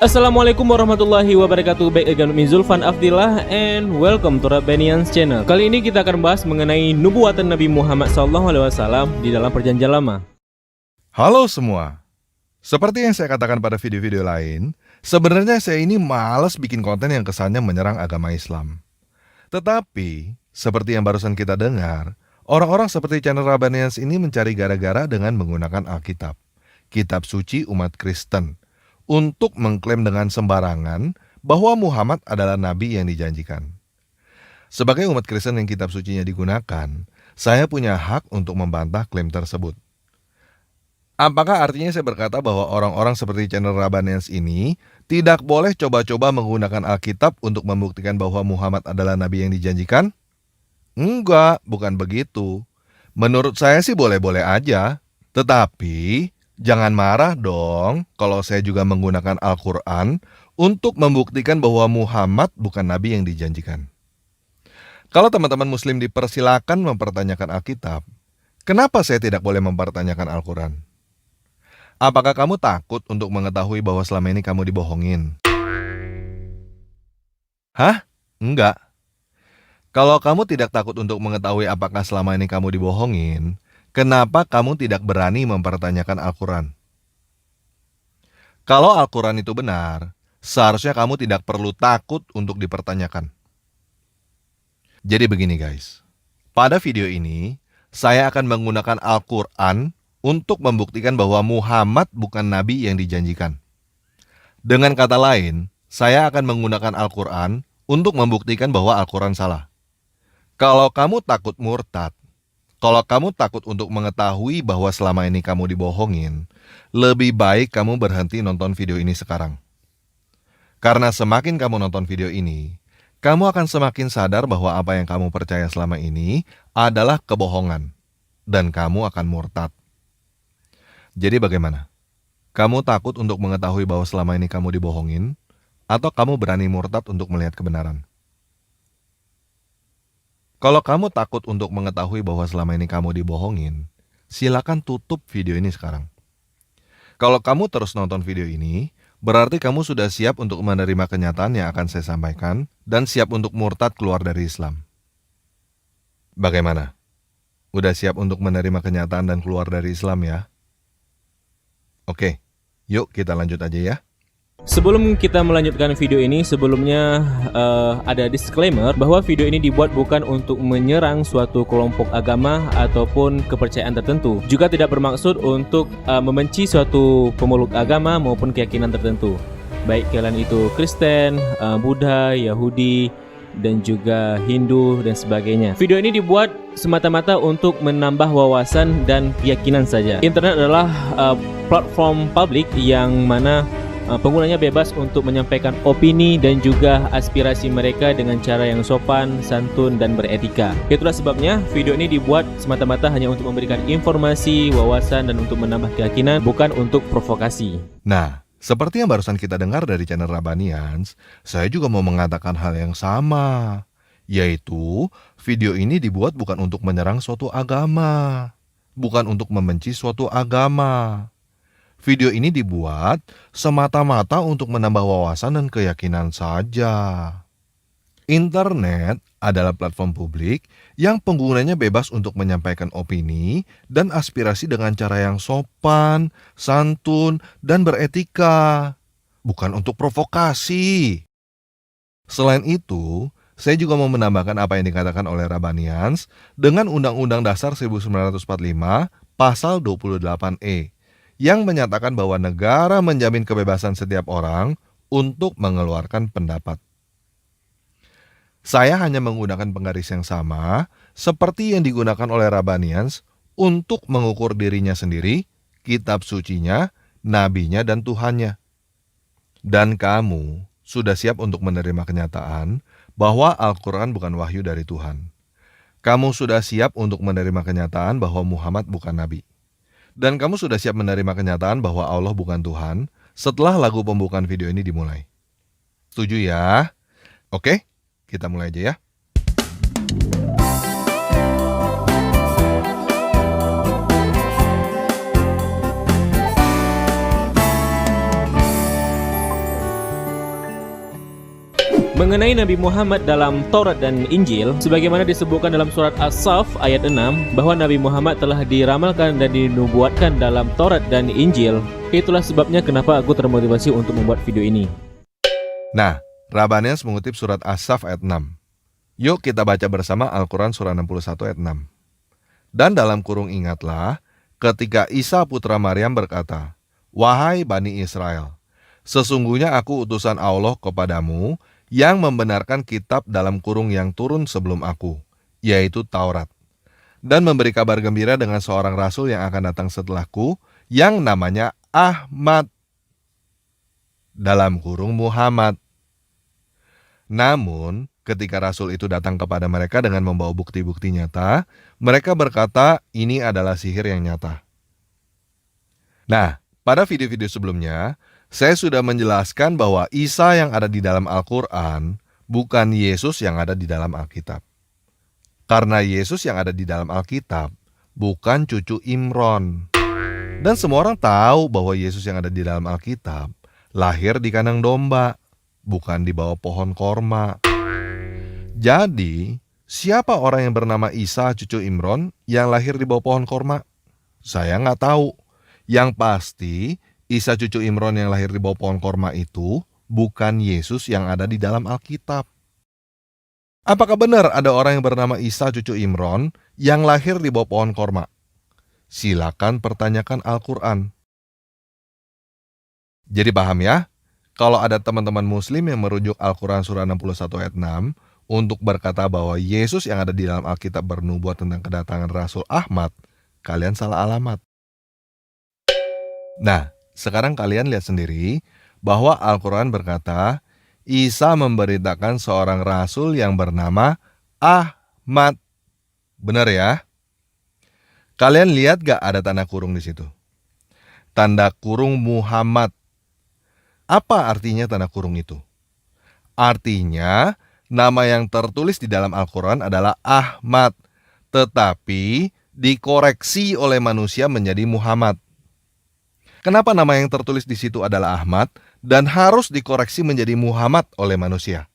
Assalamualaikum warahmatullahi wabarakatuh. Baik again, Zulfan Afdillah and welcome to Rabbanians channel. Kali ini kita akan bahas mengenai nubuatan Nabi Muhammad SAW di dalam perjanjian lama. Halo semua. Seperti yang saya katakan pada video-video lain, sebenarnya saya ini malas bikin konten yang kesannya menyerang agama Islam. Tetapi, seperti yang barusan kita dengar, orang-orang seperti channel Rabbanians ini mencari gara-gara dengan menggunakan Alkitab, kitab suci umat Kristen, untuk mengklaim dengan sembarangan bahwa Muhammad adalah nabi yang dijanjikan. Sebagai umat Kristen yang kitab sucinya digunakan, saya punya hak untuk membantah klaim tersebut. Apakah artinya saya berkata bahwa orang-orang seperti channel Rabbanians ini tidak boleh coba-coba menggunakan Alkitab untuk membuktikan bahwa Muhammad adalah nabi yang dijanjikan? Enggak, bukan begitu. Menurut saya sih boleh-boleh aja. Tetapi jangan marah dong kalau saya juga menggunakan Al-Quran untuk membuktikan bahwa Muhammad bukan nabi yang dijanjikan. Kalau teman-teman muslim dipersilakan mempertanyakan Alkitab, kenapa saya tidak boleh mempertanyakan Al-Quran? Apakah kamu takut untuk mengetahui bahwa selama ini kamu dibohongin? Hah? Enggak. Kalau kamu tidak takut untuk mengetahui apakah selama ini kamu dibohongin, kenapa kamu tidak berani mempertanyakan Al-Quran? Kalau Al-Quran itu benar, seharusnya kamu tidak perlu takut untuk dipertanyakan. Jadi begini guys, pada video ini, saya akan menggunakan Al-Quran untuk membuktikan bahwa Muhammad bukan nabi yang dijanjikan. Dengan kata lain, saya akan menggunakan Al-Quran untuk membuktikan bahwa Al-Quran salah. Kalau kamu takut murtad, kalau kamu takut untuk mengetahui bahwa selama ini kamu dibohongin, lebih baik kamu berhenti nonton video ini sekarang. Karena semakin kamu nonton video ini, kamu akan semakin sadar bahwa apa yang kamu percaya selama ini adalah kebohongan, dan kamu akan murtad. Jadi bagaimana? Kamu takut untuk mengetahui bahwa selama ini kamu dibohongin, atau kamu berani murtad untuk melihat kebenaran? Kalau kamu takut untuk mengetahui bahwa selama ini kamu dibohongin, silakan tutup video ini sekarang. Kalau kamu terus nonton video ini, berarti kamu sudah siap untuk menerima kenyataan yang akan saya sampaikan dan siap untuk murtad keluar dari Islam. Bagaimana? Udah siap untuk menerima kenyataan dan keluar dari Islam ya? Oke, yuk kita lanjut aja ya. Sebelum kita melanjutkan video ini, sebelumnya ada disclaimer bahwa video ini dibuat bukan untuk menyerang suatu kelompok agama ataupun kepercayaan tertentu. Juga tidak bermaksud untuk membenci suatu pemeluk agama maupun keyakinan tertentu. Baik kalian itu Kristen, Buddha, Yahudi, dan juga Hindu dan sebagainya. Video ini dibuat semata-mata untuk menambah wawasan dan keyakinan saja. Internet adalah platform publik yang mana penggunanya bebas untuk menyampaikan opini dan juga aspirasi mereka dengan cara yang sopan, santun, dan beretika. Itulah sebabnya video ini dibuat semata-mata hanya untuk memberikan informasi, wawasan, dan untuk menambah keyakinan, bukan untuk provokasi. Nah, seperti yang barusan kita dengar dari channel Rabbanians, saya juga mau mengatakan hal yang sama, yaitu video ini dibuat bukan untuk menyerang suatu agama, bukan untuk membenci suatu agama. Video ini dibuat semata-mata untuk menambah wawasan dan keyakinan saja. Internet adalah platform publik yang penggunanya bebas untuk menyampaikan opini dan aspirasi dengan cara yang sopan, santun, dan beretika, bukan untuk provokasi. Selain itu, saya juga mau menambahkan apa yang dikatakan oleh Rabbanians dengan Undang-Undang Dasar 1945 Pasal 28E. Yang menyatakan bahwa negara menjamin kebebasan setiap orang untuk mengeluarkan pendapat. Saya hanya menggunakan penggaris yang sama seperti yang digunakan oleh Rabbanians untuk mengukur dirinya sendiri, kitab sucinya, nabinya, dan Tuhannya. Dan kamu sudah siap untuk menerima kenyataan bahwa Al-Quran bukan wahyu dari Tuhan. Kamu sudah siap untuk menerima kenyataan bahwa Muhammad bukan nabi. Dan kamu sudah siap menerima kenyataan bahwa Allah bukan Tuhan setelah lagu pembukaan video ini dimulai. Setuju ya? Oke, kita mulai aja ya. Mengenai Nabi Muhammad dalam Taurat dan Injil, sebagaimana disebutkan dalam surat As-Saff ayat 6, bahwa Nabi Muhammad telah diramalkan dan dinubuatkan dalam Taurat dan Injil. Itulah sebabnya kenapa aku termotivasi untuk membuat video ini. Nah, Rabbanes mengutip surat As-Saff ayat 6. Yuk kita baca bersama Al-Quran surah 61 ayat 6. Dan dalam kurung ingatlah, ketika Isa putra Maryam berkata, "Wahai Bani Israel, sesungguhnya aku utusan Allah kepadamu yang membenarkan kitab dalam kurung yang turun sebelum aku, yaitu Taurat, dan memberi kabar gembira dengan seorang rasul yang akan datang setelahku, yang namanya Ahmad," dalam kurung Muhammad. Namun, ketika rasul itu datang kepada mereka dengan membawa bukti-bukti nyata, mereka berkata ini adalah sihir yang nyata. Nah, pada video-video sebelumnya, saya sudah menjelaskan bahwa Isa yang ada di dalam Al-Quran bukan Yesus yang ada di dalam Alkitab. Karena Yesus yang ada di dalam Alkitab bukan cucu Imron. Dan semua orang tahu bahwa Yesus yang ada di dalam Alkitab lahir di kandang domba, bukan di bawah pohon korma. Jadi, siapa orang yang bernama Isa cucu Imron yang lahir di bawah pohon korma? Saya nggak tahu. Yang pasti, Isa cucu Imron yang lahir di bawah pohon korma itu bukan Yesus yang ada di dalam Alkitab. Apakah benar ada orang yang bernama Isa cucu Imron yang lahir di bawah pohon korma? Silakan pertanyakan Al-Quran. Jadi paham ya? Kalau ada teman-teman muslim yang merujuk Al-Quran surah 61 ayat 6 untuk berkata bahwa Yesus yang ada di dalam Alkitab bernubuat tentang kedatangan Rasul Ahmad, kalian salah alamat. Nah, sekarang kalian lihat sendiri bahwa Al-Quran berkata, Isa memberitakan seorang rasul yang bernama Ahmad. Benar ya? Kalian lihat gak ada tanda kurung di situ? Tanda kurung Muhammad. Apa artinya tanda kurung itu? Artinya, nama yang tertulis di dalam Al-Quran adalah Ahmad, tetapi dikoreksi oleh manusia menjadi Muhammad. Kenapa nama yang tertulis di situ adalah Ahmad dan harus dikoreksi menjadi Muhammad oleh manusia?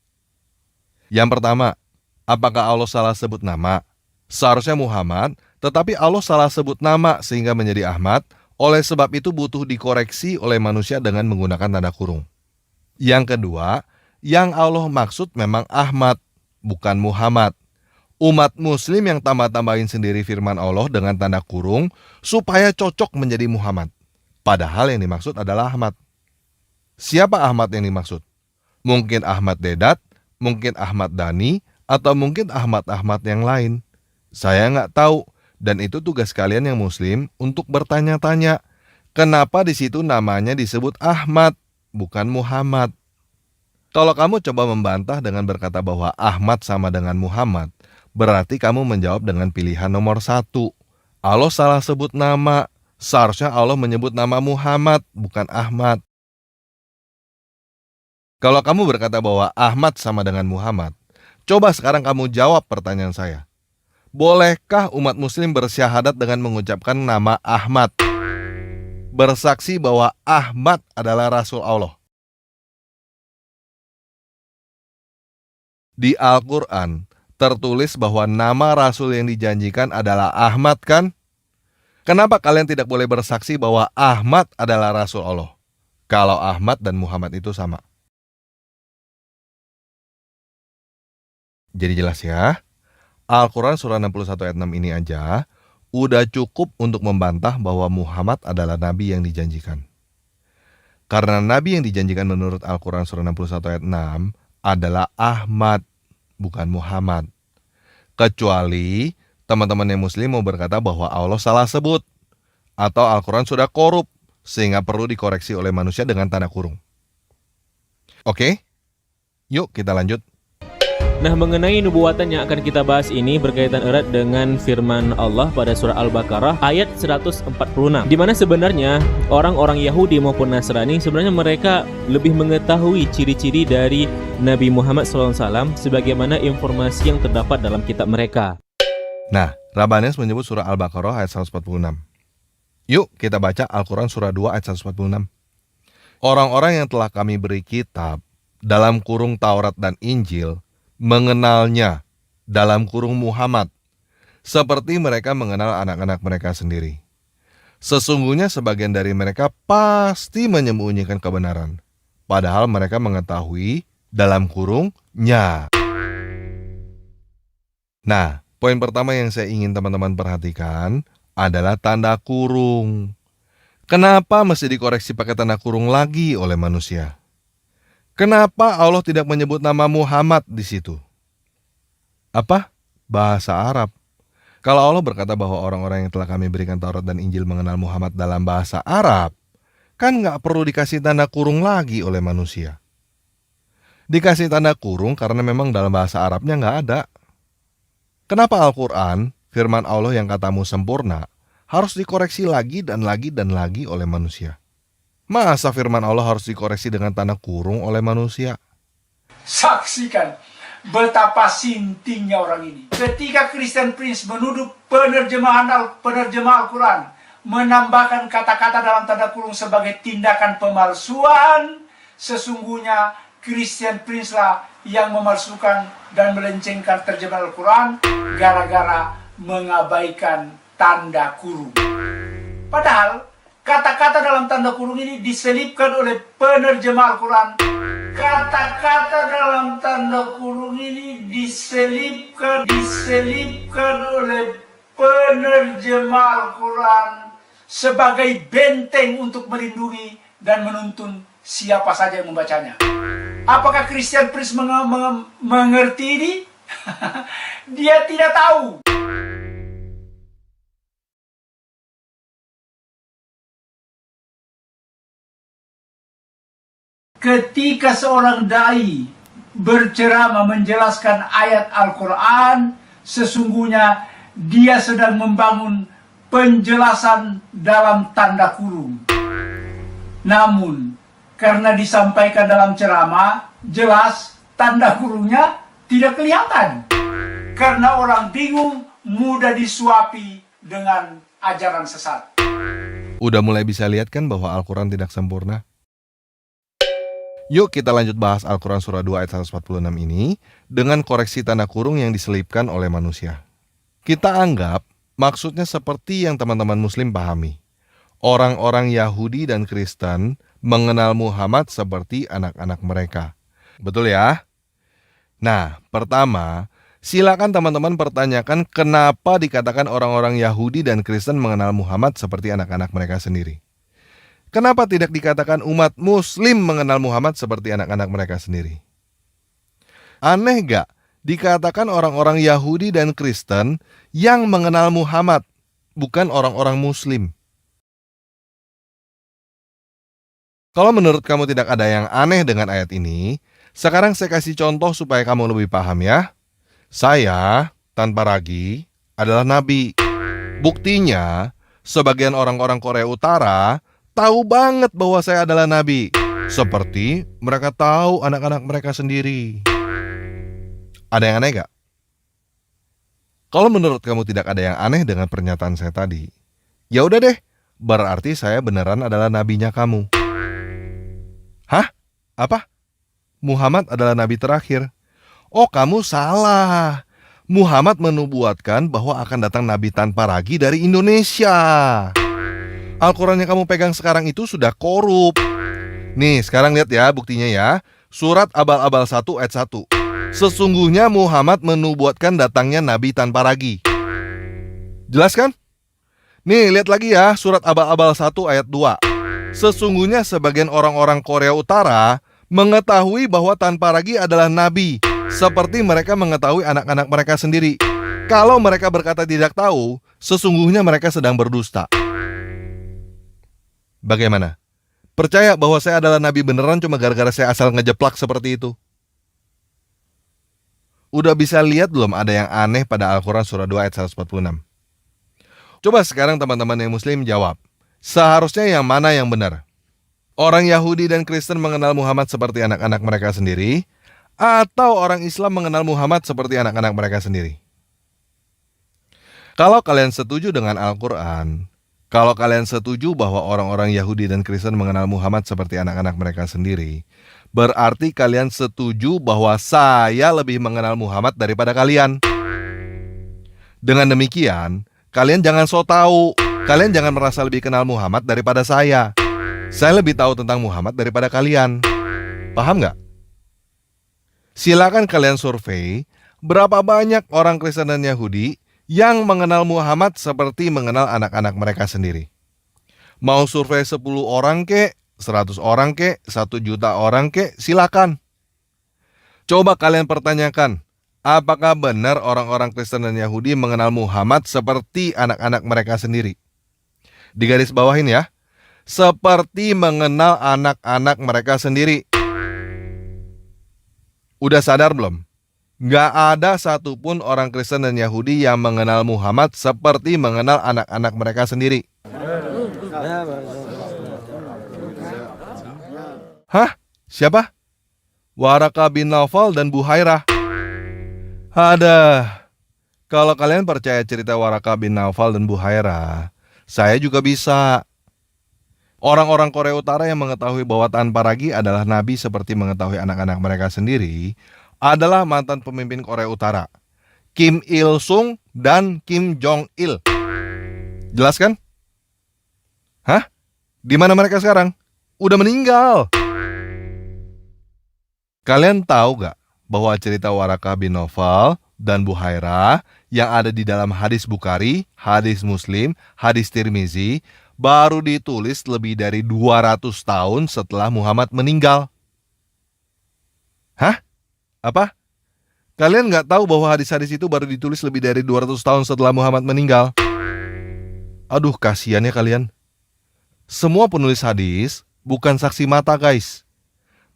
Yang pertama, apakah Allah salah sebut nama? Seharusnya Muhammad, tetapi Allah salah sebut nama sehingga menjadi Ahmad. Oleh sebab itu butuh dikoreksi oleh manusia dengan menggunakan tanda kurung. Yang kedua, yang Allah maksud memang Ahmad, bukan Muhammad. Umat muslim yang tambah-tambahin sendiri firman Allah dengan tanda kurung supaya cocok menjadi Muhammad. Padahal yang dimaksud adalah Ahmad. Siapa Ahmad yang dimaksud? Mungkin Ahmad Dedat, mungkin Ahmad Dhani, atau mungkin Ahmad-Ahmad yang lain. Saya nggak tahu, dan itu tugas kalian yang muslim untuk bertanya-tanya. Kenapa di situ namanya disebut Ahmad, bukan Muhammad? Kalau kamu coba membantah dengan berkata bahwa Ahmad sama dengan Muhammad, berarti kamu menjawab dengan pilihan nomor 1. Allah salah sebut nama. Seharusnya Allah menyebut nama Muhammad, bukan Ahmad. Kalau kamu berkata bahwa Ahmad sama dengan Muhammad, coba sekarang kamu jawab pertanyaan saya. Bolehkah umat muslim bersyahadat dengan mengucapkan nama Ahmad? Bersaksi bahwa Ahmad adalah Rasul Allah. Di Al-Quran tertulis bahwa nama Rasul yang dijanjikan adalah Ahmad kan? Kenapa kalian tidak boleh bersaksi bahwa Ahmad adalah Rasul Allah? Kalau Ahmad dan Muhammad itu sama. Jadi jelas ya, Al-Quran surah 61 ayat 6 ini aja udah cukup untuk membantah bahwa Muhammad adalah Nabi yang dijanjikan. Karena Nabi yang dijanjikan menurut Al-Quran surah 61 ayat 6 adalah Ahmad, bukan Muhammad. Kecuali teman-teman yang muslim mau berkata bahwa Allah salah sebut atau Al-Quran sudah korup sehingga perlu dikoreksi oleh manusia dengan tanda kurung. Oke? Yuk kita lanjut. Nah, mengenai nubuatan yang akan kita bahas ini berkaitan erat dengan firman Allah pada surah Al-Baqarah ayat 146, di mana sebenarnya orang-orang Yahudi maupun Nasrani sebenarnya mereka lebih mengetahui ciri-ciri dari Nabi Muhammad SAW sebagaimana informasi yang terdapat dalam kitab mereka. Nah, Rabbanes menyebut surah Al-Baqarah ayat 146. Yuk kita baca Al-Quran surah 2 ayat 146. Orang-orang yang telah kami beri kitab dalam kurung Taurat dan Injil, mengenalnya dalam kurung Muhammad, seperti mereka mengenal anak-anak mereka sendiri. Sesungguhnya sebagian dari mereka pasti menyembunyikan kebenaran, padahal mereka mengetahui dalam kurungnya. Nah, poin pertama yang saya ingin teman-teman perhatikan adalah tanda kurung. Kenapa mesti dikoreksi pakai tanda kurung lagi oleh manusia? Kenapa Allah tidak menyebut nama Muhammad di situ? Apa? Bahasa Arab. Kalau Allah berkata bahwa orang-orang yang telah kami berikan Taurat dan Injil mengenal Muhammad dalam bahasa Arab, kan nggak perlu dikasih tanda kurung lagi oleh manusia. Dikasih tanda kurung karena memang dalam bahasa Arabnya nggak ada. Kenapa Al-Quran, firman Allah yang katamu sempurna, harus dikoreksi lagi dan lagi dan lagi oleh manusia? Masa firman Allah harus dikoreksi dengan tanda kurung oleh manusia? Saksikan betapa sintingnya orang ini. Ketika Christian Prince menuduh penerjemah Al-Quran menambahkan kata-kata dalam tanda kurung sebagai tindakan pemalsuan, sesungguhnya Christian Prince lah yang memalsukan dan melencengkan terjemahan Al-Quran gara-gara mengabaikan tanda kurung. Padahal kata-kata dalam tanda kurung ini diselipkan oleh penerjemah Al-Quran. Kata-kata dalam tanda kurung ini diselipkan oleh penerjemah Al-Quran sebagai benteng untuk melindungi dan menuntun siapa saja yang membacanya. Apakah Christian Prince mengerti ini? Dia tidak tahu. Ketika seorang dai berceramah menjelaskan ayat Al-Quran, sesungguhnya dia sedang membangun penjelasan dalam tanda kurung. Namun, karena disampaikan dalam ceramah, jelas tanda kurungnya tidak kelihatan. Karena orang bingung, mudah disuapi dengan ajaran sesat. Udah mulai bisa lihat kan bahwa Al-Quran tidak sempurna? Yuk kita lanjut bahas Al-Quran surah 2 ayat 146 ini dengan koreksi tanda kurung yang diselipkan oleh manusia. Kita anggap maksudnya seperti yang teman-teman muslim pahami. Orang-orang Yahudi dan Kristen mengenal Muhammad seperti anak-anak mereka. Betul ya? Nah, pertama, silakan teman-teman pertanyakan kenapa dikatakan orang-orang Yahudi dan Kristen mengenal Muhammad seperti anak-anak mereka sendiri. Kenapa tidak dikatakan umat muslim mengenal Muhammad seperti anak-anak mereka sendiri? Aneh gak dikatakan orang-orang Yahudi dan Kristen yang mengenal Muhammad, bukan orang-orang muslim? Kalau menurut kamu tidak ada yang aneh dengan ayat ini, sekarang saya kasih contoh supaya kamu lebih paham ya. Saya, tanpa ragu, adalah nabi. Buktinya, sebagian orang-orang Korea Utara tahu banget bahwa saya adalah nabi. Seperti mereka tahu anak-anak mereka sendiri. Ada yang aneh gak? Kalau menurut kamu tidak ada yang aneh dengan pernyataan saya tadi, ya udah deh, berarti saya beneran adalah nabinya kamu. Hah? Apa? Muhammad adalah nabi terakhir. Oh, kamu salah. Muhammad menubuatkan bahwa akan datang nabi tanpa ragi dari Indonesia. Al-Quran yang kamu pegang sekarang itu sudah korup. Nih, sekarang lihat ya buktinya ya. Surat Abal-Abal 1 ayat 1. Sesungguhnya Muhammad menubuatkan datangnya nabi tanpa ragi. Jelas kan? Nih, lihat lagi ya, surat Abal-Abal 1 ayat 2. Sesungguhnya sebagian orang-orang Korea Utara mengetahui bahwa tanpa ragi adalah nabi, seperti mereka mengetahui anak-anak mereka sendiri. Kalau mereka berkata tidak tahu, sesungguhnya mereka sedang berdusta. Bagaimana? Percaya bahwa saya adalah nabi beneran cuma gara-gara saya asal ngejeplak seperti itu? Udah bisa lihat belum ada yang aneh pada Al-Quran surah 2 ayat 146? Coba sekarang teman-teman yang muslim jawab. Seharusnya yang mana yang benar? Orang Yahudi dan Kristen mengenal Muhammad seperti anak-anak mereka sendiri, atau orang Islam mengenal Muhammad seperti anak-anak mereka sendiri? Kalau kalian setuju dengan Al-Quran, kalau kalian setuju bahwa orang-orang Yahudi dan Kristen mengenal Muhammad seperti anak-anak mereka sendiri, Berarti kalian setuju bahwa saya lebih mengenal Muhammad daripada kalian. Dengan demikian, kalian jangan sok tahu. Kalian jangan merasa lebih kenal Muhammad daripada saya. Saya lebih tahu tentang Muhammad daripada kalian. Paham nggak? Silakan kalian survei berapa banyak orang Kristen dan Yahudi yang mengenal Muhammad seperti mengenal anak-anak mereka sendiri. Mau survei 10 orang kek, 100 orang kek, 1 juta orang kek, silakan. Coba kalian pertanyakan, apakah benar orang-orang Kristen dan Yahudi mengenal Muhammad seperti anak-anak mereka sendiri? Di garis bawahin ya, seperti mengenal anak-anak mereka sendiri. Udah sadar belum? Nggak ada satupun orang Kristen dan Yahudi yang mengenal Muhammad seperti mengenal anak-anak mereka sendiri. Hah? Siapa? Waraka bin Naufal dan Buhairah. Kalau kalian percaya cerita Waraka bin Naufal dan Buhairah, saya juga bisa. Orang-orang Korea Utara yang mengetahui bahwa Tan Paragi adalah nabi seperti mengetahui anak-anak mereka sendiri adalah mantan pemimpin Korea Utara, Kim Il Sung dan Kim Jong Il. Jelas kan? Hah? Di mana mereka sekarang? Udah meninggal. Kalian tahu gak bahwa cerita Waraka bin Naufal dan Buhairah yang ada di dalam hadis Bukhari, hadis Muslim, hadis Tirmizi baru ditulis lebih dari 200 tahun setelah Muhammad meninggal? Hah? Apa? Kalian gak tahu bahwa hadis-hadis itu baru ditulis lebih dari 200 tahun setelah Muhammad meninggal? Aduh, kasihan ya kalian. Semua penulis hadis bukan saksi mata, guys.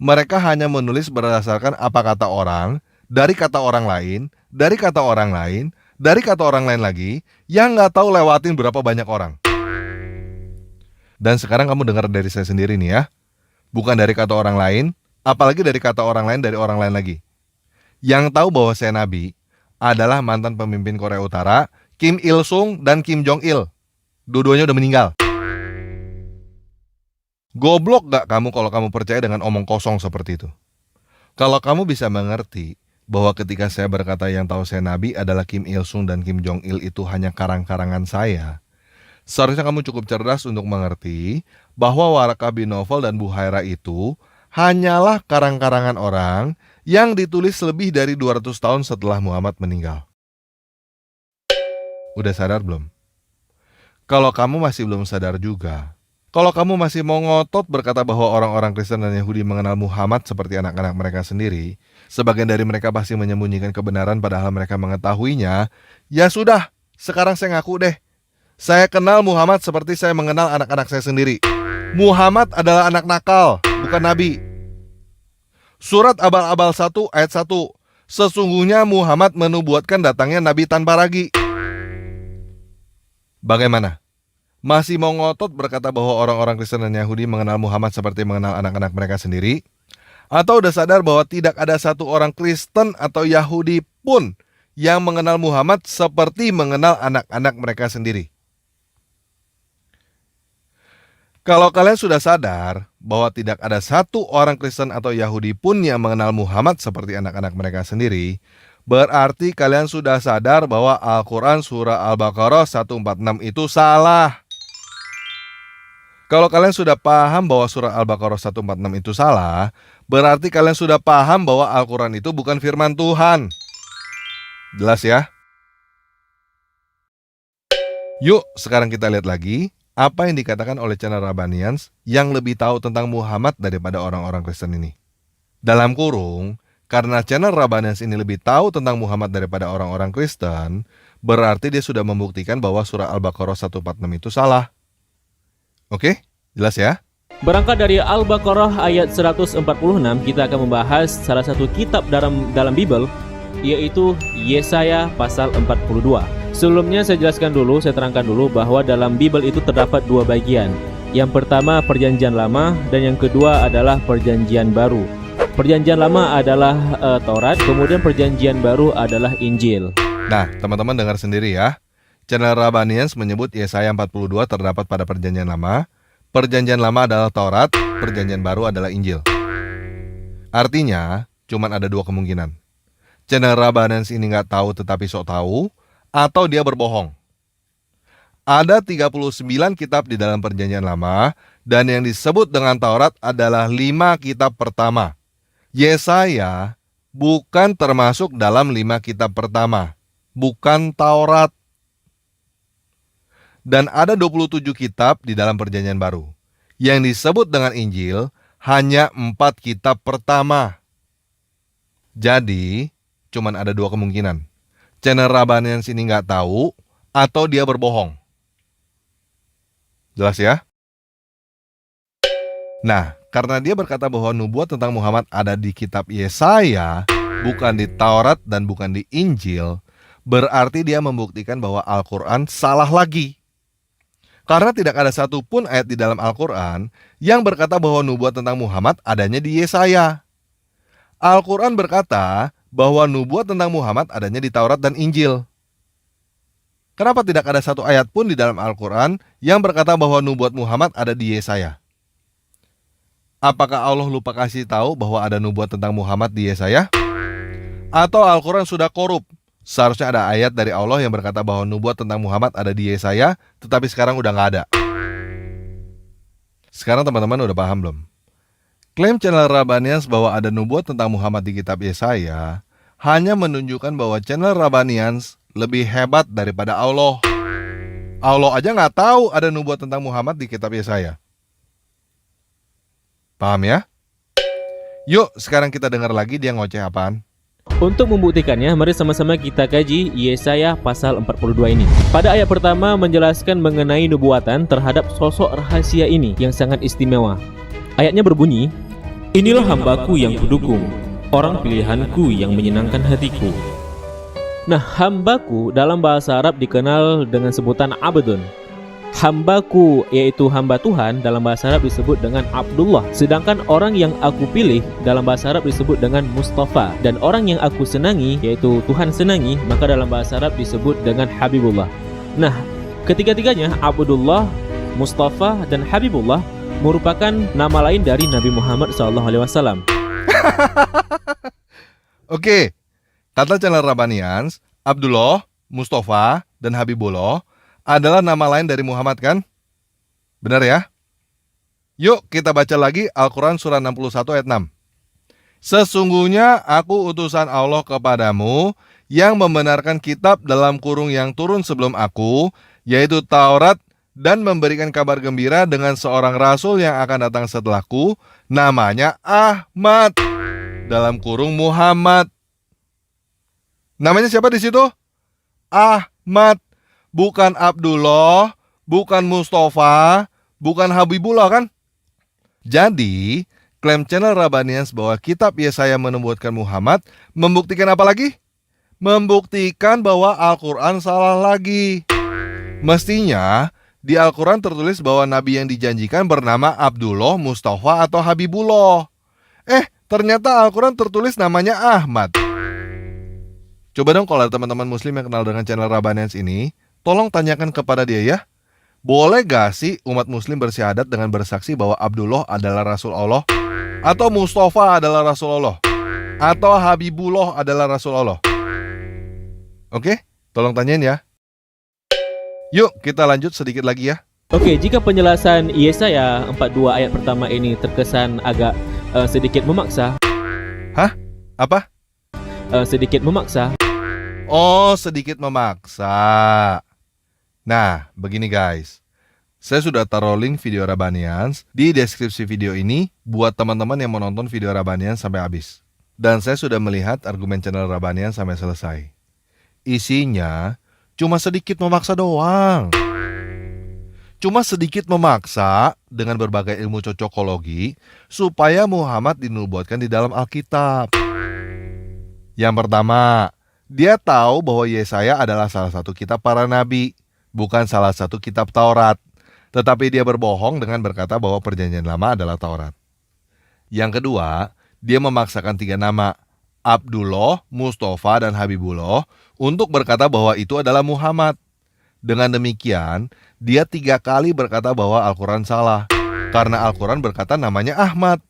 Mereka hanya menulis berdasarkan apa kata orang, dari kata orang lain, dari kata orang lain, dari kata orang lain lagi, yang gak tahu lewatin berapa banyak orang. Dan sekarang kamu dengar dari saya sendiri nih ya. Bukan dari kata orang lain, apalagi dari kata orang lain dari orang lain lagi. Yang tahu bahwa saya nabi adalah mantan pemimpin Korea Utara, Kim Il Sung dan Kim Jong Il. Dua-duanya udah meninggal. Goblok gak kamu kalau kamu percaya dengan omong kosong seperti itu? Kalau kamu bisa mengerti bahwa ketika saya berkata yang tahu saya nabi adalah Kim Il Sung dan Kim Jong Il itu hanya karang-karangan saya, seharusnya kamu cukup cerdas untuk mengerti bahwa Waraka bin Naufal dan Buhairah itu hanyalah karang-karangan orang yang ditulis lebih dari 200 tahun setelah Muhammad meninggal. Udah sadar belum? Kalau kamu masih belum sadar juga, kalau kamu masih mau ngotot berkata bahwa orang-orang Kristen dan Yahudi mengenal Muhammad seperti anak-anak mereka sendiri, sebagian dari mereka pasti menyembunyikan kebenaran padahal mereka mengetahuinya, ya sudah, sekarang saya ngaku deh. Saya kenal Muhammad seperti saya mengenal anak-anak saya sendiri. Muhammad adalah anak nakal, bukan nabi. Surat Abal-Abal 1 ayat 1. Sesungguhnya Muhammad menubuatkan datangnya Nabi Tan Paragi. Bagaimana? Masih mau ngotot berkata bahwa orang-orang Kristen dan Yahudi mengenal Muhammad seperti mengenal anak-anak mereka sendiri? Atau udah sadar bahwa tidak ada satu orang Kristen atau Yahudi pun yang mengenal Muhammad seperti mengenal anak-anak mereka sendiri? Kalau kalian sudah sadar bahwa tidak ada satu orang Kristen atau Yahudi pun yang mengenal Muhammad seperti anak-anak mereka sendiri, berarti kalian sudah sadar bahwa Al-Quran surah Al-Baqarah 146 itu salah. Kalau kalian sudah paham bahwa surah Al-Baqarah 146 itu salah, berarti kalian sudah paham bahwa Al-Quran itu bukan firman Tuhan. Jelas ya? Yuk, sekarang kita lihat lagi apa yang dikatakan oleh channel Rabbanians yang lebih tahu tentang Muhammad daripada orang-orang Kristen ini. Dalam kurung, karena channel Rabbanians ini lebih tahu tentang Muhammad daripada orang-orang Kristen, berarti dia sudah membuktikan bahwa surah Al-Baqarah 146 itu salah. Oke, jelas ya? Berangkat dari Al-Baqarah ayat 146, kita akan membahas salah satu kitab dalam Bible, yaitu Yesaya pasal 42. Sebelumnya saya terangkan dulu bahwa dalam Bible itu terdapat dua bagian. Yang pertama Perjanjian Lama dan yang kedua adalah Perjanjian Baru. Perjanjian Lama adalah Taurat, kemudian Perjanjian Baru adalah Injil. Nah, teman-teman dengar sendiri ya. Channel Rabbanians menyebut Yesaya 42 terdapat pada Perjanjian Lama. Perjanjian Lama adalah Taurat, Perjanjian Baru adalah Injil. Artinya, cuman ada dua kemungkinan. Channel Rabbanans ini nggak tahu tetapi sok tahu, atau dia berbohong. Ada 39 kitab di dalam Perjanjian Lama, dan yang disebut dengan Taurat adalah 5 kitab pertama. Yesaya bukan termasuk dalam 5 kitab pertama, bukan Taurat. Dan ada 27 kitab di dalam Perjanjian Baru. Yang disebut dengan Injil hanya 4 kitab pertama. Jadi, cuman ada dua kemungkinan. Channel Rabbanans ini nggak tahu, atau dia berbohong. Jelas ya? Nah, karena dia berkata bahwa nubuat tentang Muhammad ada di kitab Yesaya, bukan di Taurat dan bukan di Injil, berarti dia membuktikan bahwa Al-Quran salah lagi. Karena tidak ada satupun ayat di dalam Al-Quran yang berkata bahwa nubuat tentang Muhammad adanya di Yesaya. Al-Quran berkata bahwa nubuat tentang Muhammad adanya di Taurat dan Injil. Kenapa tidak ada satu ayat pun di dalam Al-Quran yang berkata bahwa nubuat Muhammad ada di Yesaya? Apakah Allah lupa kasih tahu bahwa ada nubuat tentang Muhammad di Yesaya? Atau Al-Quran sudah korup? Seharusnya ada ayat dari Allah yang berkata bahwa nubuat tentang Muhammad ada di Yesaya, tetapi sekarang udah nggak ada. Sekarang teman-teman udah paham belum? Klaim channel Rabbanans bahwa ada nubuat tentang Muhammad di kitab Yesaya hanya menunjukkan bahwa channel Rabbanans lebih hebat daripada Allah. Allah aja nggak tahu ada nubuat tentang Muhammad di kitab Yesaya. Paham ya? Yuk sekarang kita dengar lagi dia ngoceh apaan. Untuk membuktikannya, mari sama-sama kita kaji Yesaya pasal 42 ini. Pada ayat pertama menjelaskan mengenai nubuatan terhadap sosok rahasia ini yang sangat istimewa. Ayatnya berbunyi, "Inilah hambaku yang kudukung, orang pilihanku yang menyenangkan hatiku." Nah, hambaku dalam bahasa Arab dikenal dengan sebutan abdun. Hambaku yaitu hamba Tuhan dalam bahasa Arab disebut dengan Abdullah. Sedangkan orang yang aku pilih dalam bahasa Arab disebut dengan Mustafa. Dan orang yang aku senangi yaitu Tuhan senangi, maka dalam bahasa Arab disebut dengan Habibullah. Nah, ketiga-tiganya Abdullah, Mustafa, dan Habibullah merupakan nama lain dari Nabi Muhammad SAW. Oke, kata channel Rabbanans, Abdullah, Mustafa, dan Habibullah adalah nama lain dari Muhammad kan? Benar ya? Yuk kita baca lagi Al-Quran surah 61 ayat 6. "Sesungguhnya aku utusan Allah kepadamu yang membenarkan kitab dalam kurung yang turun sebelum aku, yaitu Taurat, dan memberikan kabar gembira dengan seorang rasul yang akan datang setelahku, namanya Ahmad, dalam kurung Muhammad." Namanya siapa di situ? Ahmad. Bukan Abdullah, bukan Mustafa, bukan Habibullah kan? Jadi, klaim channel Rabbanans bahwa kitab Yesaya menubuatkan Muhammad membuktikan apa lagi? Membuktikan bahwa Al-Quran salah lagi. Mestinya, di Al-Quran tertulis bahwa Nabi yang dijanjikan bernama Abdullah, Mustafa, atau Habibullah. Ternyata Al-Quran tertulis namanya Ahmad. Coba dong kalau ada teman-teman muslim yang kenal dengan channel Rabbanans ini, tolong tanyakan kepada dia ya. Boleh gak sih umat muslim bersyahadat dengan bersaksi bahwa Abdullah adalah Rasul Allah? Atau Mustafa adalah Rasul Allah? Atau Habibullah adalah Rasul Allah? Oke, tolong tanyain ya. Yuk kita lanjut sedikit lagi ya. Oke, jika penjelasan Yesaya 42 ayat pertama ini terkesan agak sedikit memaksa. Hah? Apa? Sedikit memaksa. Oh, sedikit memaksa. Nah, begini guys. Saya sudah taruh link video Rabbanans di deskripsi video ini buat teman-teman yang mau nonton video Rabbanans sampai habis. Dan saya sudah melihat argumen channel Rabbanans sampai selesai. Isinya cuma sedikit memaksa doang. Cuma sedikit memaksa dengan berbagai ilmu cocokologi supaya Muhammad dinubuatkan di dalam Alkitab. Yang pertama, dia tahu bahwa Yesaya adalah salah satu kitab para nabi, bukan salah satu kitab Taurat. Tetapi dia berbohong dengan berkata bahwa Perjanjian Lama adalah Taurat. Yang kedua, dia memaksakan 3 nama, Abdullah, Mustafa, dan Habibullah, untuk berkata bahwa itu adalah Muhammad. Dengan demikian, dia 3 kali berkata bahwa Al-Quran salah, karena Al-Quran berkata namanya Ahmad.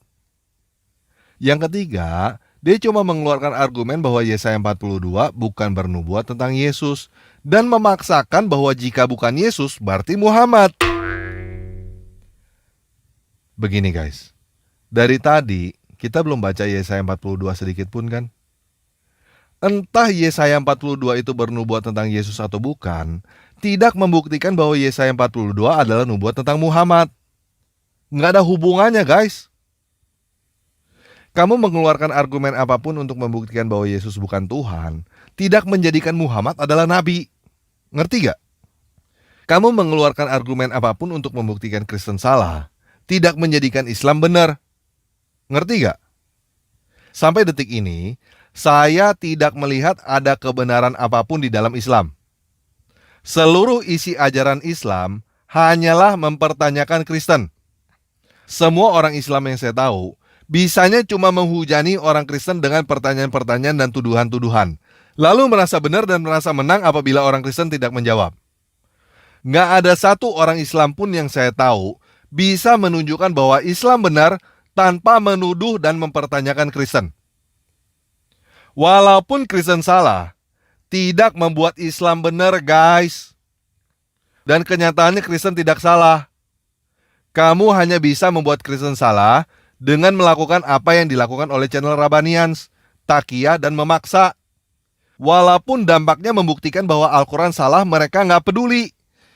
Yang ketiga, dia cuma mengeluarkan argumen bahwa Yesaya 42 bukan bernubuat tentang Yesus dan memaksakan bahwa jika bukan Yesus berarti Muhammad. Begini guys, dari tadi kita belum baca Yesaya 42 sedikit pun kan? Entah Yesaya 42 itu bernubuat tentang Yesus atau bukan, tidak membuktikan bahwa Yesaya 42 adalah nubuat tentang Muhammad. Nggak ada hubungannya guys. Kamu mengeluarkan argumen apapun untuk membuktikan bahwa Yesus bukan Tuhan, tidak menjadikan Muhammad adalah Nabi. Ngerti gak? Kamu mengeluarkan argumen apapun untuk membuktikan Kristen salah, tidak menjadikan Islam benar. Ngerti gak? Sampai detik ini, saya tidak melihat ada kebenaran apapun di dalam Islam. Seluruh isi ajaran Islam hanyalah mempertanyakan Kristen. Semua orang Islam yang saya tahu, bisanya cuma menghujani orang Kristen dengan pertanyaan-pertanyaan dan tuduhan-tuduhan. Lalu merasa benar dan merasa menang apabila orang Kristen tidak menjawab. Nggak ada satu orang Islam pun yang saya tahu bisa menunjukkan bahwa Islam benar tanpa menuduh dan mempertanyakan Kristen. Walaupun Kristen salah, tidak membuat Islam benar guys. Dan kenyataannya Kristen tidak salah. Kamu hanya bisa membuat Kristen salah dengan melakukan apa yang dilakukan oleh channel Rabanians, Taqiyah dan memaksa. Walaupun dampaknya membuktikan bahwa Al-Quran salah, mereka nggak peduli.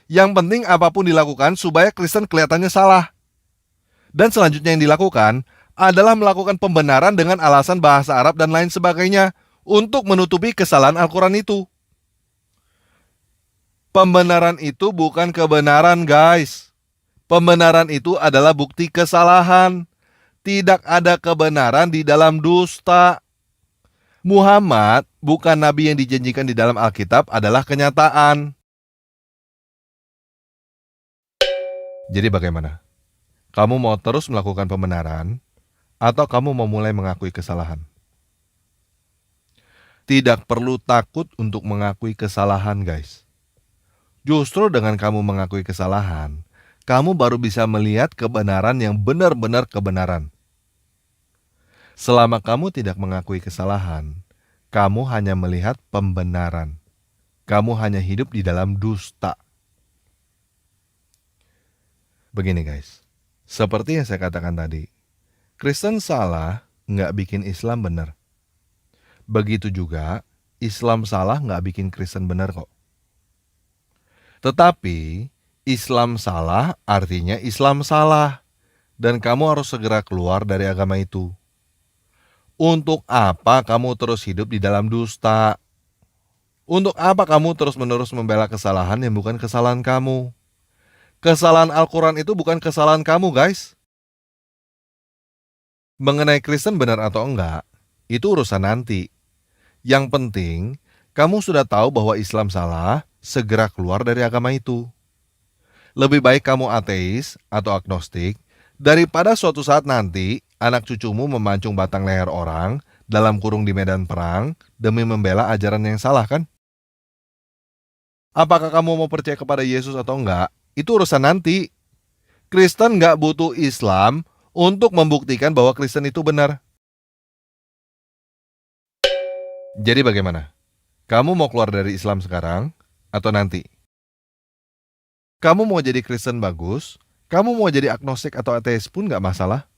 Yang penting apapun dilakukan supaya Kristen kelihatannya salah. Dan selanjutnya yang dilakukan adalah melakukan pembenaran dengan alasan bahasa Arab dan lain sebagainya untuk menutupi kesalahan Al-Quran itu. Pembenaran itu bukan kebenaran guys. Pembenaran itu adalah bukti kesalahan. Tidak ada kebenaran di dalam dusta. Muhammad bukan nabi yang dijanjikan di dalam Alkitab, adalah kenyataan. Jadi bagaimana? Kamu mau terus melakukan pembenaran atau kamu mau mulai mengakui kesalahan? Tidak perlu takut untuk mengakui kesalahan guys. Justru dengan kamu mengakui kesalahan, kamu baru bisa melihat kebenaran yang benar-benar kebenaran. Selama kamu tidak mengakui kesalahan, kamu hanya melihat pembenaran. Kamu hanya hidup di dalam dusta. Begini guys, seperti yang saya katakan tadi, Kristen salah nggak bikin Islam benar. Begitu juga, Islam salah nggak bikin Kristen benar kok. Tetapi, Islam salah artinya Islam salah. Dan kamu harus segera keluar dari agama itu. Untuk apa kamu terus hidup di dalam dusta? Untuk apa kamu terus-menerus membela kesalahan yang bukan kesalahan kamu? Kesalahan Al-Quran itu bukan kesalahan kamu guys. Mengenai Kristen benar atau enggak, itu urusan nanti. Yang penting, kamu sudah tahu bahwa Islam salah, segera keluar dari agama itu. Lebih baik kamu ateis atau agnostik, daripada suatu saat nanti anak cucumu memancung batang leher orang dalam kurung di medan perang demi membela ajaran yang salah kan? Apakah kamu mau percaya kepada Yesus atau enggak? Itu urusan nanti. Kristen nggak butuh Islam untuk membuktikan bahwa Kristen itu benar. Jadi bagaimana? Kamu mau keluar dari Islam sekarang atau nanti? Kamu mau jadi Kristen bagus, kamu mau jadi agnostik atau ateis pun nggak masalah.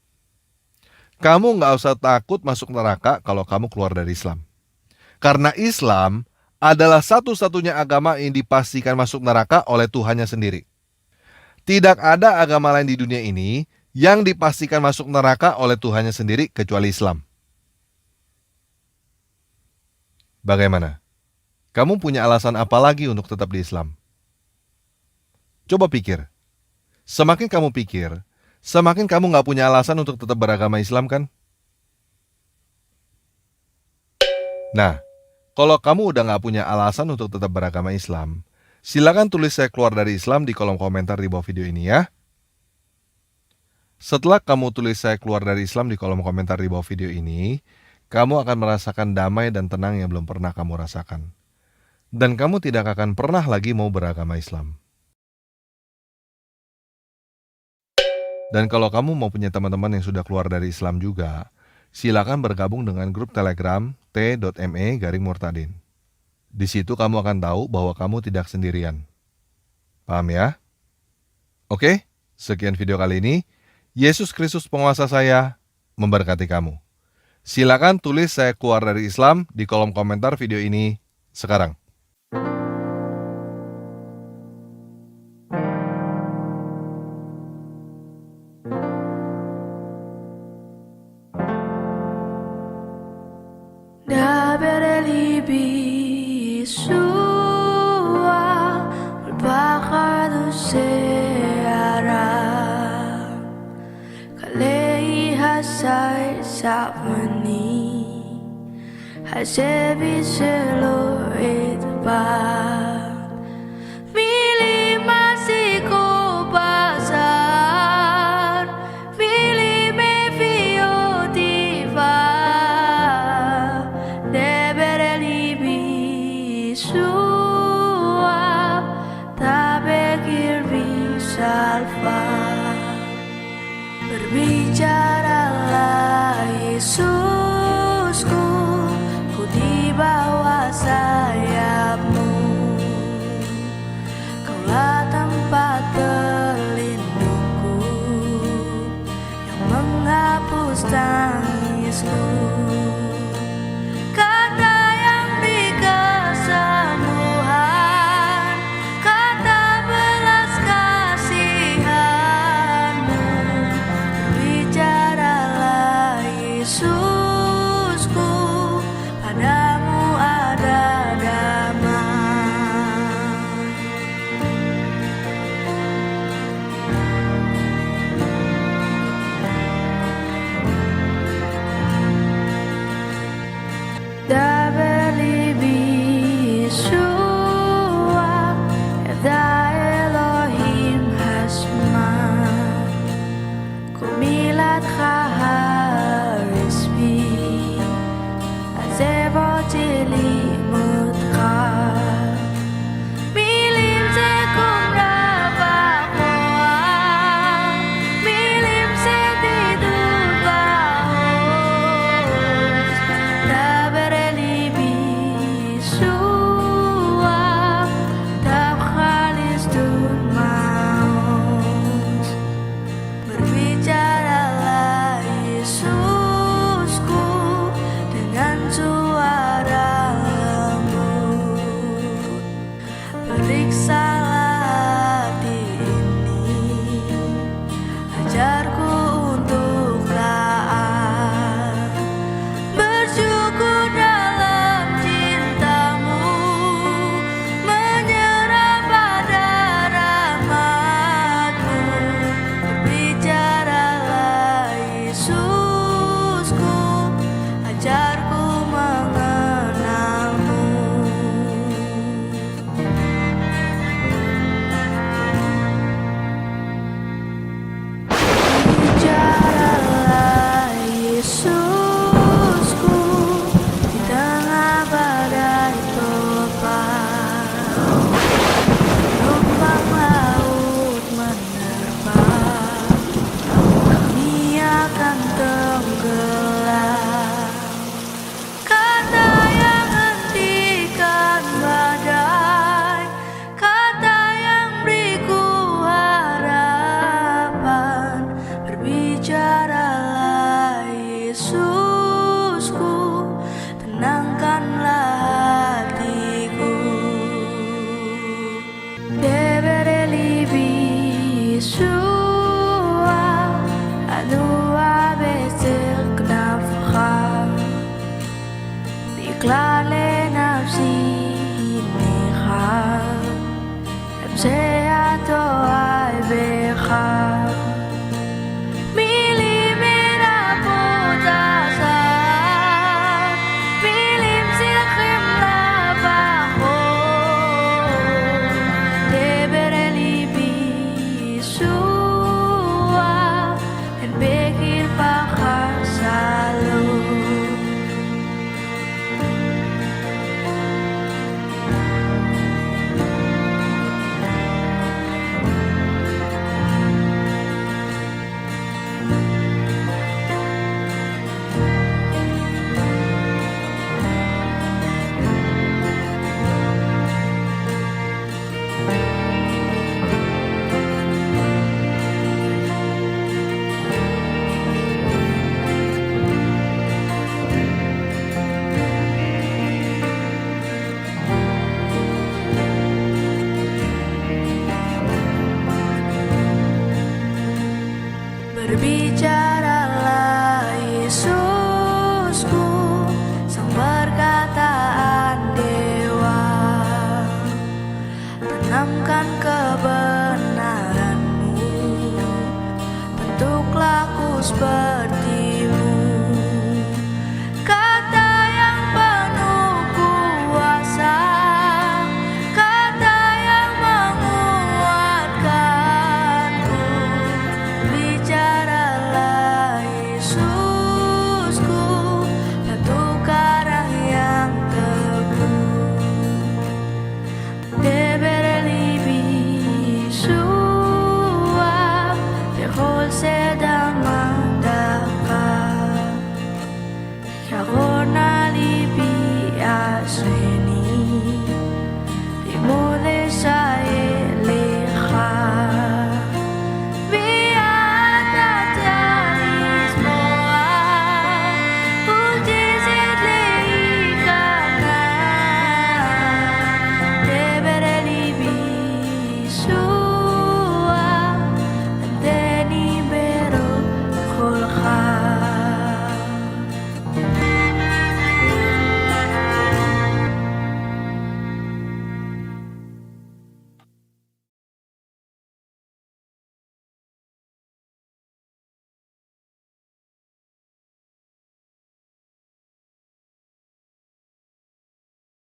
Kamu nggak usah takut masuk neraka kalau kamu keluar dari Islam. Karena Islam adalah satu-satunya agama yang dipastikan masuk neraka oleh Tuhannya sendiri. Tidak ada agama lain di dunia ini yang dipastikan masuk neraka oleh Tuhannya sendiri kecuali Islam. Bagaimana? Kamu punya alasan apa lagi untuk tetap di Islam? Coba pikir. Semakin kamu pikir, semakin kamu nggak punya alasan untuk tetap beragama Islam kan? Nah, kalau kamu udah nggak punya alasan untuk tetap beragama Islam, silakan tulis saya keluar dari Islam di kolom komentar di bawah video ini ya. Setelah kamu tulis saya keluar dari Islam di kolom komentar di bawah video ini, kamu akan merasakan damai dan tenang yang belum pernah kamu rasakan. Dan kamu tidak akan pernah lagi mau beragama Islam. Dan kalau kamu mau punya teman-teman yang sudah keluar dari Islam juga, silakan bergabung dengan grup Telegram t.me/murtadin. Di situ kamu akan tahu bahwa kamu tidak sendirian. Paham ya? Oke, sekian video kali ini. Yesus Kristus penguasa saya memberkati kamu. Silakan tulis saya keluar dari Islam di kolom komentar video ini sekarang. Hasebi selo etbab Mili masih ko pasar Mili me fio diva Debere libi sua Tabekir bisalfa Berbicaralah Yesusku di bawah sayapmu, Kaulah tempat berlindungku yang menghapus tangisku. Kata yang di kesembuhan, kata belas kasihanmu, bicaralah Yesus. Padamu ada damai. Dabeli bisua Evda Elohim hasma Kumilat harisbi Zevotili mutka Milim sekum rabakoa Milim setidur baos Dabereli bisua Tab khalis dun maus Berbicaralah Yesusku dengan suara lembut, periksalah hati ini, ajarku untuk taat, bersyukur dalam cintamu, menyerah pada rahmatmu, berbicaralah Yesusku, ajarku mengenalmu. Bicaralah Yesusku di tengah badai topan, gelombang laut menerpa, kami akan tenggelam. Kata yang hentikan badai, kata yang beriku harapan, berbicaralah Yesusku, tenangkanlah hatiku. Debereli bisua Adua besek nafkah Biklale nafsi neha Ebseato ay bekha Milim eraputasar Milim silkhim labako Debereli bisua En bekir pakasalo שהראש